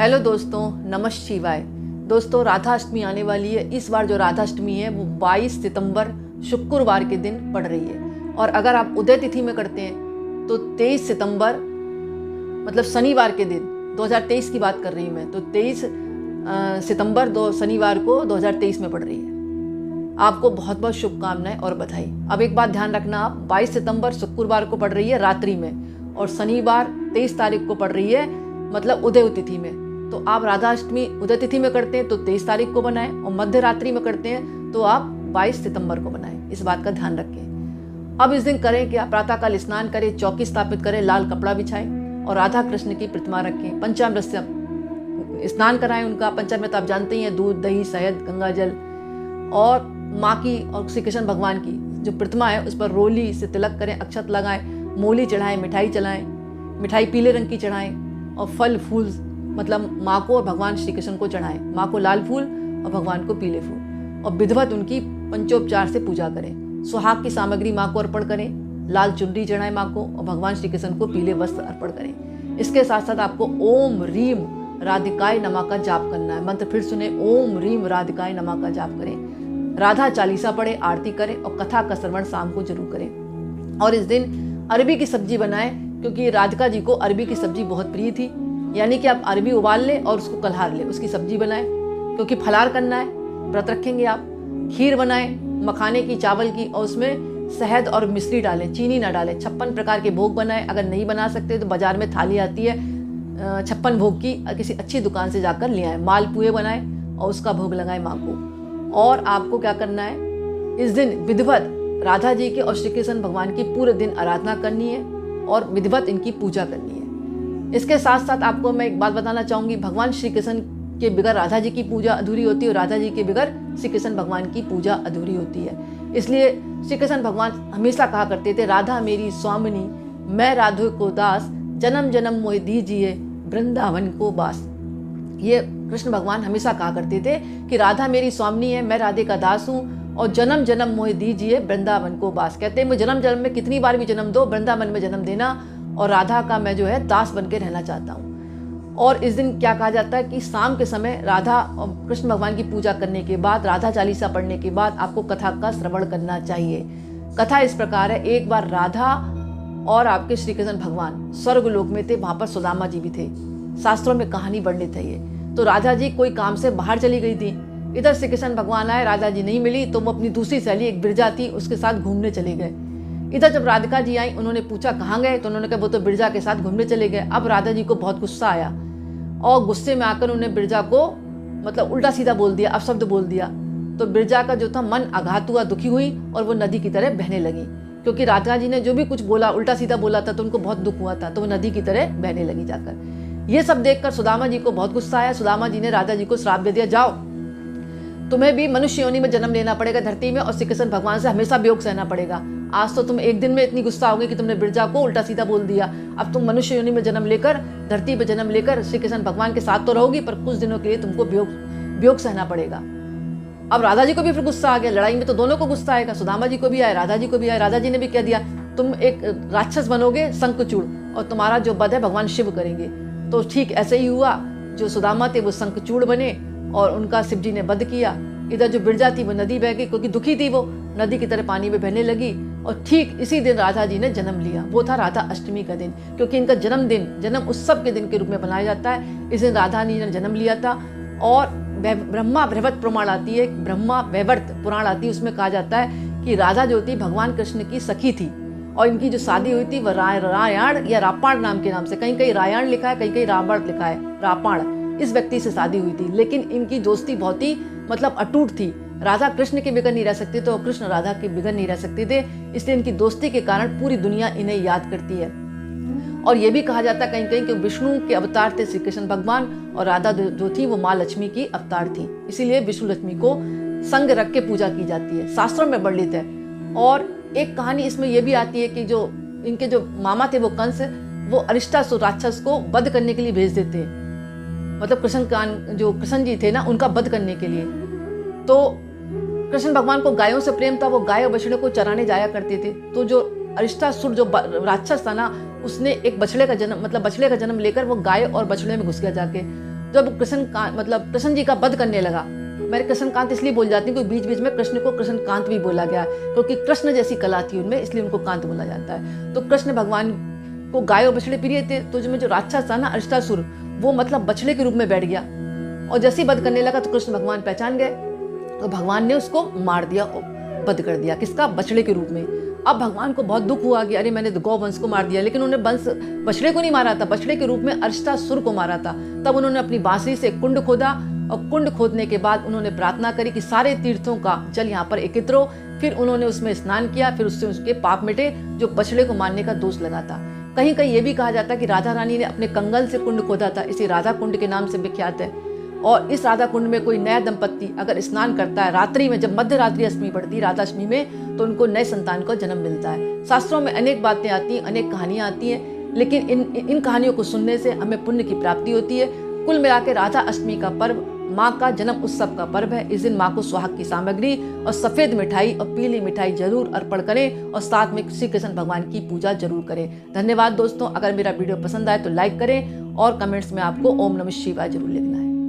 Hello दोस्तों, नमः शिवाय। दोस्तों, राधाष्टमी आने वाली है। इस बार जो राधाष्टमी है वो 22 सितंबर शुक्रवार के दिन पड़ रही है। और अगर आप उदय तिथि में करते हैं तो 23 सितंबर मतलब शनिवार के दिन 2023 की बात कर रही हूँ मैं, तो 23 सितंबर शनिवार को 2023 में पड़ रही है। आपको बहुत बहुत शुभकामनाएं और बधाई। अब एक बात ध्यान रखना, आप 22 सितंबर शुक्रवार को पड़ रही है रात्रि में, और शनिवार 23 तारीख को पड़ रही है मतलब उदय तिथि में। तो आप राधाष्टमी उदय तिथि में करते हैं तो 23 तारीख को बनाएं, और मध्य रात्रि में करते हैं तो आप 22 सितंबर को बनाएं। इस बात का ध्यान रखें। अब इस दिन करें क्या? प्रातःकाल स्नान करें, चौकी स्थापित करें, लाल कपड़ा बिछाएं और राधा कृष्ण की प्रतिमा रखें। पंचामृत से स्नान कराएं उनका। पंचामृत आप जानते ही हैं, दूध, दही, शहद, गंगा जल, और माँ की और श्री कृष्ण भगवान की जो प्रतिमा है उस पर रोली से तिलक करें, अक्षत लगाएं, मूली चढ़ाएं, मिठाई चढ़ाएं, मिठाई पीले रंग की चढ़ाएं, और फल फूल मतलब माँ को और भगवान श्री कृष्ण को चढ़ाएं। माँ को लाल फूल और भगवान को पीले फूल, और विधिवत उनकी पंचोपचार से पूजा करें। सुहाग की सामग्री माँ को अर्पण करें, लाल चुनरी चढ़ाएं माँ को, और भगवान श्री कृष्ण को पीले वस्त्र अर्पण करें। इसके साथ साथ आपको ओम रीम राधिकाय नमः का जाप करना है। मंत्र फिर सुने, ओम रीम राधिकाय नमः का जाप करें। राधा चालीसा पढ़े, आरती करें, और कथा का श्रवण शाम को जरूर करें। और इस दिन अरबी की सब्जी बनाएं, क्योंकि राधिका जी को अरबी की सब्जी बहुत प्रिय थी। यानी कि आप अरबी उबाल लें और उसको कल्हार लें, उसकी सब्जी बनाएं, क्योंकि फलार करना है, व्रत रखेंगे आप। खीर बनाएं मखाने की, चावल की, और उसमें शहद और मिश्री डालें, चीनी ना डालें। 56 प्रकार के भोग बनाएं। अगर नहीं बना सकते तो बाजार में थाली आती है 56 भोग की, किसी अच्छी दुकान से जाकर ले आए। मालपुए बनाएं और उसका भोग लगाएं माँ को। और आपको क्या करना है, इस दिन विधिवत राधा जी के और श्री कृष्ण भगवान की पूरे दिन आराधना करनी है और विधिवत इनकी पूजा करनी है। इसके साथ साथ आपको मैं एक बात बताना चाहूँगी, भगवान श्री कृष्ण के बगैर राधा जी की पूजा अधूरी होती है, और राधा जी के बगैर श्री कृष्ण भगवान की पूजा अधूरी होती है। इसलिए श्री कृष्ण भगवान हमेशा कहा करते थे, राधा मेरी स्वामिनी, मैं राधे को दास, जन्म जन्म मोह दीजिए वृंदावन को बास। ये कृष्ण भगवान हमेशा कहा करते थे कि राधा मेरी स्वामिनी है, मैं राधे का दास हूँ, और जन्म जन्म मोह दीजिए वृंदावन को बास। कहते हैं मैं जन्म जन्म में कितनी बार भी जन्म दो, वृंदावन में जन्म देना, और राधा का मैं जो है दास बन के रहना चाहता हूँ। और इस दिन क्या कहा जाता है कि शाम के समय राधा और कृष्ण भगवान की पूजा करने के बाद, राधा चालीसा पढ़ने के बाद आपको कथा का श्रवण करना चाहिए। कथा इस प्रकार है, एक बार राधा और आपके श्री कृष्ण भगवान स्वर्ग लोक में थे, वहाँ पर सुदामा जी भी थे। शास्त्रों में कहानी वर्णित है ये। तो राधा जी कोई काम से बाहर चली गई थी, इधर श्री कृष्ण भगवान आए, राधा जी नहीं मिली, तो वो अपनी दूसरी सहेली एक बिरजा थी उसके साथ घूमने चले गए। इधर जब राधिका जी आई, उन्होंने पूछा कहाँ गए, तो उन्होंने कहा वो तो बिरजा के साथ घूमने चले गए। अब राधा जी को बहुत गुस्सा आया, और गुस्से में आकर उन्होंने बिरजा को मतलब उल्टा सीधा बोल दिया, अपशब्द बोल दिया। तो बिरजा का जो था मन आघात हुआ, दुखी हुई, और वो नदी की तरह बहने लगी। क्योंकि राधिका जी ने जो भी कुछ बोला, उल्टा सीधा बोला था, तो उनको बहुत दुख हुआ था, तो वो नदी की तरह बहने लगी जाकर। ये सब देखकर सुदामा जी को बहुत गुस्सा आया। सुदामा जी ने राधा जी को श्राप दे दिया, जाओ तुम्हें भी मनुष्य योनि में जन्म लेना पड़ेगा धरती में, और श्री कृष्ण भगवान से हमेशा वियोग सहना पड़ेगा। आज तो तुम एक दिन में इतनी गुस्सा होगे कि तुमने बिरजा को उल्टा सीधा बोल दिया, अब तुम मनुष्य योनि में जन्म लेकर, धरती पर जन्म लेकर श्री कृष्ण भगवान के साथ तो रहोगी, पर कुछ दिनों के लिए तुमको वियोग सहना पड़ेगा। अब राधा जी को भी फिर गुस्सा आ गया। लड़ाई में तो दोनों को गुस्सा आएगा, सुदामा जी को भी आया, राधा जी को भी आया। राधा जी ने भी कह दिया, तुम एक राक्षस बनोगे शंखचूड़, और तुम्हारा जो वध है भगवान शिव करेंगे। तो ठीक ऐसे ही हुआ, जो सुदामा थे वो शंखचूड़ बने और उनका शिव जी ने वध किया। इधर जो बिरजा थी वो नदी बह गई, क्योंकि दुखी थी, वो नदी की तरह पानी में बहने लगी। और ठीक इसी दिन राधा जी ने जन्म लिया। वो था राधा अष्टमी का दिन, क्योंकि इनका जन्मदिन जन्म उत्सव के दिन के रूप में मनाया जाता है। इस दिन राधा जी ने जन्म लिया था। और ब्रह्मा वैवर्त पुराण आती है, ब्रह्मा वैवर्त पुराण आती है, उसमें कहा जाता है कि राधा जो थी भगवान कृष्ण की सखी थी, और इनकी जो शादी हुई थी वह रायण या रापाण नाम के नाम से, कहीं कहीं रायण लिखा है, कहीं कहीं रावण लिखा है, रापाण, इस व्यक्ति से शादी हुई थी। लेकिन इनकी दोस्ती बहुत ही मतलब अटूट थी। राधा कृष्ण के बिगड़ नहीं रह सकते थे, और कृष्ण राधा के बिगड़ नहीं रह सकते थे। इसलिए इनकी दोस्ती के कारण पूरी दुनिया इन्हें याद करती है। और ये भी कहा जाता है कहीं कहीं कि विष्णु के अवतार थे श्री कृष्ण भगवान, और राधा जो थी वो माँ लक्ष्मी की अवतार थी। इसीलिए विष्णु लक्ष्मी को संग रख के पूजा की जाती है, शास्त्रों में वर्णित है। और एक कहानी इसमें यह भी आती है कि जो इनके जो मामा थे वो कंस, वो अरिष्टासुर राक्षस को वध करने के लिए भेज देते, मतलब कृष्ण जी थे ना, उनका वध करने के लिए। तो कृष्ण भगवान को गायों से प्रेम था, वो गाय और बछड़े को चराने जाया करते थे। तो जो अरिष्टासुर जो राक्षस था ना, उसने एक बछड़े का जन्म लेकर वो गाय और बछड़े में घुस गया जाके, जब कृष्ण जी का वध करने लगा, मैं कृष्णकांत इसलिए बोल जाती हूँ क्योंकि बीच बीच में कृष्ण को कृष्णकांत भी बोला गया, क्योंकि कृष्ण जैसी कला थी उनमें, इसलिए उनको कांत बोला जाता है। तो कृष्ण भगवान को गाय और बछड़े प्रिय थे, तो जो राक्षस था ना अरिष्टासुर, वो मतलब बछड़े के रूप में बैठ गया, और जैसे ही वध करने लगा तो कृष्ण भगवान पहचान गए, तो भगवान ने उसको मार दिया, वध कर दिया। किसका? बछड़े के रूप में। अब भगवान को बहुत दुख हुआ कि अरे मैंने गौ वंश को मार दिया, लेकिन उन्होंने वंश बछड़े को नहीं मारा था, बछड़े के रूप में अरिष्टासुर को मारा था। तब उन्होंने अपनी बांसुरी से कुंड खोदा, और कुंड खोदने के बाद उन्होंने प्रार्थना करी कि सारे तीर्थों का जल यहाँ पर एकत्र हो। फिर उन्होंने उसमें स्नान किया, फिर उससे उसके पाप मिटे जो बछड़े को मारने का दोष लगा था। कहीं कहीं ये भी कहा जाता है कि राधा रानी ने अपने कंगन से कुंड खोदा था, इसे राधा कुंड के नाम से विख्यात है। और इस राधा कुंड में कोई नया दंपत्ति अगर स्नान करता है रात्रि में, जब मध्य रात्रि अष्टमी पड़ती है राधाष्टमी में, तो उनको नए संतान का जन्म मिलता है। शास्त्रों में अनेक बातें आती हैं, अनेक कहानियां आती हैं, लेकिन इन कहानियों को सुनने से हमें पुण्य की प्राप्ति होती है। कुल मिलाकर राधा अष्टमी का पर्व माँ का जन्म उत्सव का पर्व है। इस दिन माँ को सुहाग की सामग्री और सफेद मिठाई और पीली मिठाई जरूर अर्पण करें, और साथ में श्री कृष्ण भगवान की पूजा जरूर करें। धन्यवाद दोस्तों। अगर मेरा वीडियो पसंद आए तो लाइक करें, और कमेंट्स में आपको ओम नमः शिवाय जरूर लिखना है।